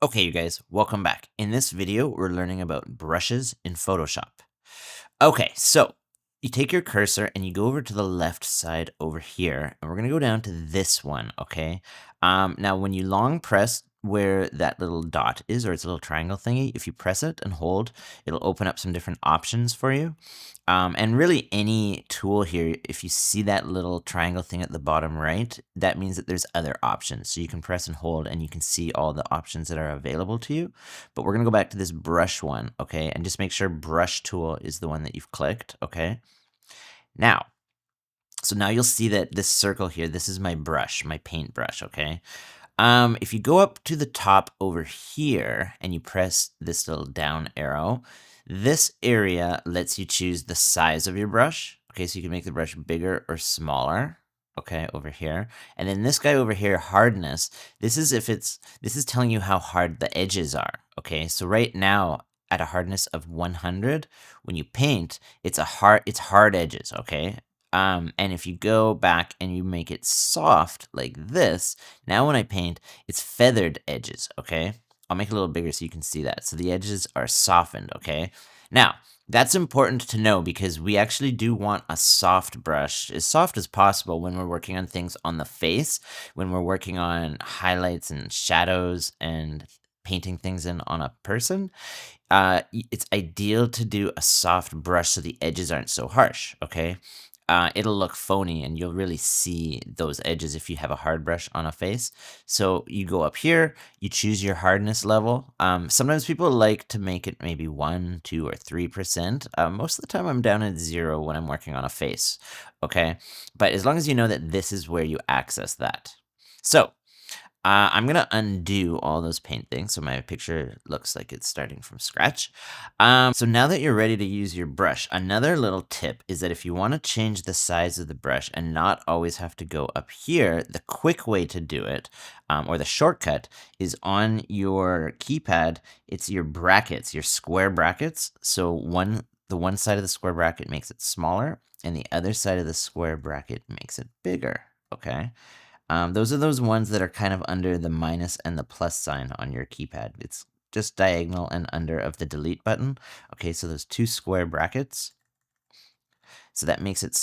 Okay, you guys, welcome back. In this video, we're learning about brushes in Photoshop. Okay, so you take your cursor and you go over to the left side over here, and we're gonna go down to this one, okay? Now, when you long press where that little dot is, or it's a little triangle thingy, if you press it and hold, it'll open up some different options for you. And really any tool here, if you see that little triangle thing at the bottom right, that means that there's other options. So you can press and hold and you can see all the options that are available to you. But we're gonna go back to this brush one, okay? And just make sure brush tool is the one that you've clicked, okay? Now, so now you'll see that this circle here, this is my brush, my paint brush, okay? If you go up to the top over here and you press this little down arrow, this area lets you choose the size of your brush. Okay, so you can make the brush bigger or smaller. Okay, over here. And then this guy over here, hardness, this is telling you how hard the edges are. Okay, so right now at a hardness of 100, when you paint, it's hard edges, okay? And if you go back and you make it soft like this, now when I paint, it's feathered edges, okay? I'll make it a little bigger so you can see that. So the edges are softened, okay? Now, that's important to know because we actually do want a soft brush, as soft as possible when we're working on things on the face, when we're working on highlights and shadows and painting things in on a person. It's ideal to do a soft brush so the edges aren't so harsh, okay? It'll look phony and you'll really see those edges if you have a hard brush on a face. So you go up here, you choose your hardness level. Sometimes people like to make it maybe 1, 2, or 3%. Most of the time I'm down at 0 when I'm working on a face, okay? But as long as you know that this is where you access that. So I'm gonna undo all those paint things so my picture looks like it's starting from scratch. So now that you're ready to use your brush, another little tip is that if you want to change the size of the brush and not always have to go up here, the quick way to do it, or the shortcut, is on your keypad. It's your brackets, your square brackets. So the one side of the square bracket makes it smaller, and the other side of the square bracket makes it bigger, okay? Those are those ones that are kind of under the minus and the plus sign on your keypad. It's just diagonal and under of the delete button. Okay, so those two square brackets. So that makes it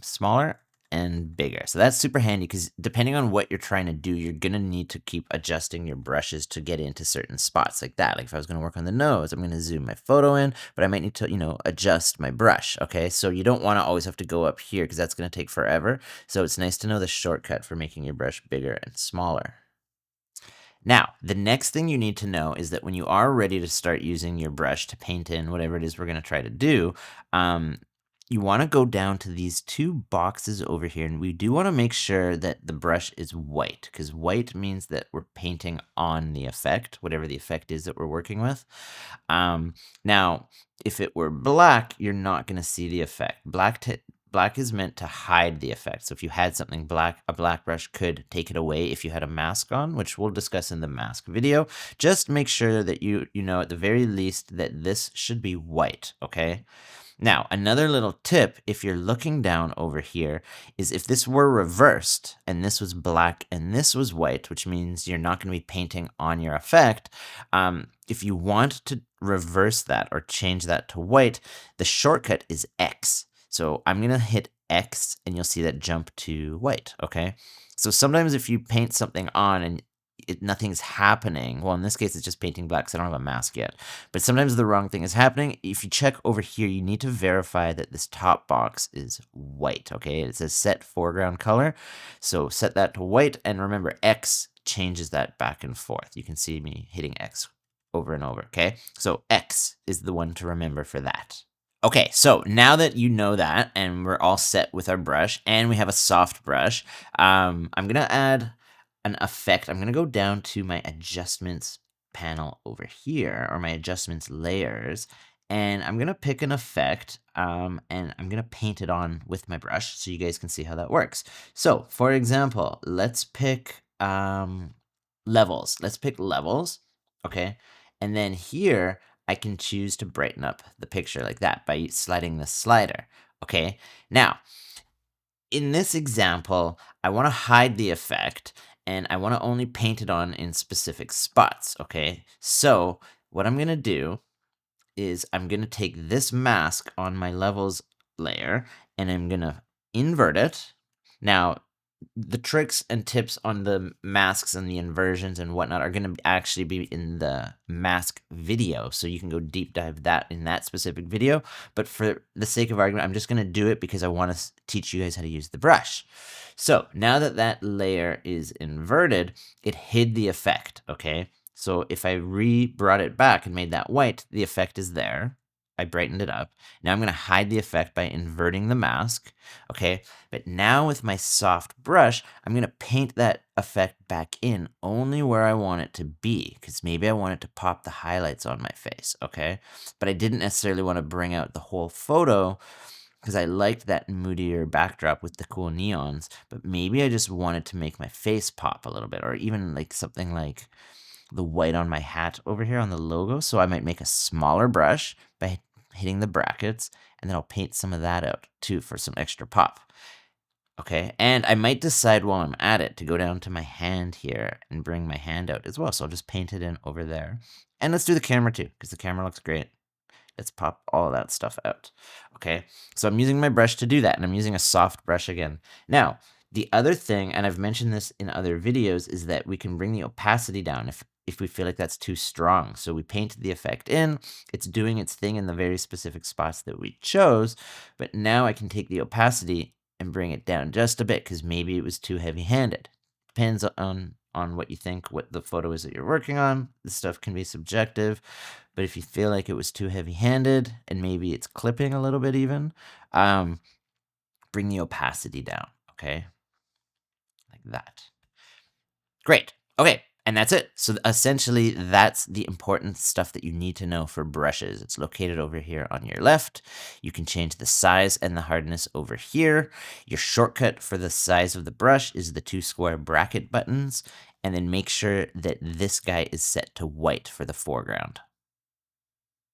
smaller and bigger. So that's super handy because depending on what you're trying to do, you're going to need to keep adjusting your brushes to get into certain spots like that. Like if I was going to work on the nose, I'm going to zoom my photo in, but I might need to, adjust my brush. Okay, so you don't want to always have to go up here because that's going to take forever. So it's nice to know the shortcut for making your brush bigger and smaller. Now, the next thing you need to know is that when you are ready to start using your brush to paint in whatever it is we're going to try to do, you want to go down to these two boxes over here, and we do want to make sure that the brush is white, because white means that we're painting on the effect, whatever the effect is that we're working with. Now, if it were black, you're not going to see the effect. Black is meant to hide the effect. So if you had something black, a black brush could take it away if you had a mask on, which we'll discuss in the mask video. Just make sure that you know at the very least that this should be white, okay? Now, another little tip, if you're looking down over here, is if this were reversed and this was black and this was white, which means you're not going to be painting on your effect, if you want to reverse that or change that to white, the shortcut is X. So I'm going to hit X and you'll see that jump to white, okay? So sometimes if you paint something on and nothing's happening. Well, in this case, it's just painting black, so I don't have a mask yet. But sometimes the wrong thing is happening. If you check over here, you need to verify that this top box is white, okay? It says set foreground color. So set that to white, and remember, X changes that back and forth. You can see me hitting X over and over, okay? So X is the one to remember for that. Okay, so now that you know that, and we're all set with our brush, and we have a soft brush, I'm going to add an effect. I'm going to go down to my adjustments panel over here, or my adjustments layers, and I'm going to pick an effect, and I'm going to paint it on with my brush so you guys can see how that works. So, for example, let's pick levels. Let's pick levels, okay? And then here, I can choose to brighten up the picture like that by sliding the slider, okay? Now, in this example, I want to hide the effect, and I want to only paint it on in specific spots, okay? So what I'm going to do is I'm going to take this mask on my levels layer, and I'm going to invert it. Now, the tricks and tips on the masks and the inversions and whatnot are going to actually be in the mask video, so you can go deep dive that in that specific video. But for the sake of argument, I'm just going to do it because I want to teach you guys how to use the brush. So now that that layer is inverted, it hid the effect, okay? So if I brought it back and made that white, the effect is there. I brightened it up. Now I'm going to hide the effect by inverting the mask, okay? But now with my soft brush, I'm going to paint that effect back in only where I want it to be, because maybe I want it to pop the highlights on my face, okay? But I didn't necessarily want to bring out the whole photo because I liked that moodier backdrop with the cool neons, but maybe I just wanted to make my face pop a little bit, or even like something like the white on my hat over here on the logo. So I might make a smaller brush by hitting the brackets, and then I'll paint some of that out too for some extra pop. Okay, and I might decide while I'm at it to go down to my hand here and bring my hand out as well. So I'll just paint it in over there. And let's do the camera too, because the camera looks great. Let's pop all of that stuff out. Okay, so I'm using my brush to do that, and I'm using a soft brush again. Now, the other thing, and I've mentioned this in other videos, is that we can bring the opacity down if we feel like that's too strong. So we painted the effect in, it's doing its thing in the very specific spots that we chose, but now I can take the opacity and bring it down just a bit because maybe it was too heavy-handed. Depends on what you think, what the photo is that you're working on. This stuff can be subjective, but if you feel like it was too heavy-handed and maybe it's clipping a little bit even, bring the opacity down, okay? Like that. Great. Okay, and that's it. So essentially, that's the important stuff that you need to know for brushes. It's located over here on your left. You can change the size and the hardness over here. Your shortcut for the size of the brush is the 2 square bracket buttons, and then make sure that this guy is set to white for the foreground.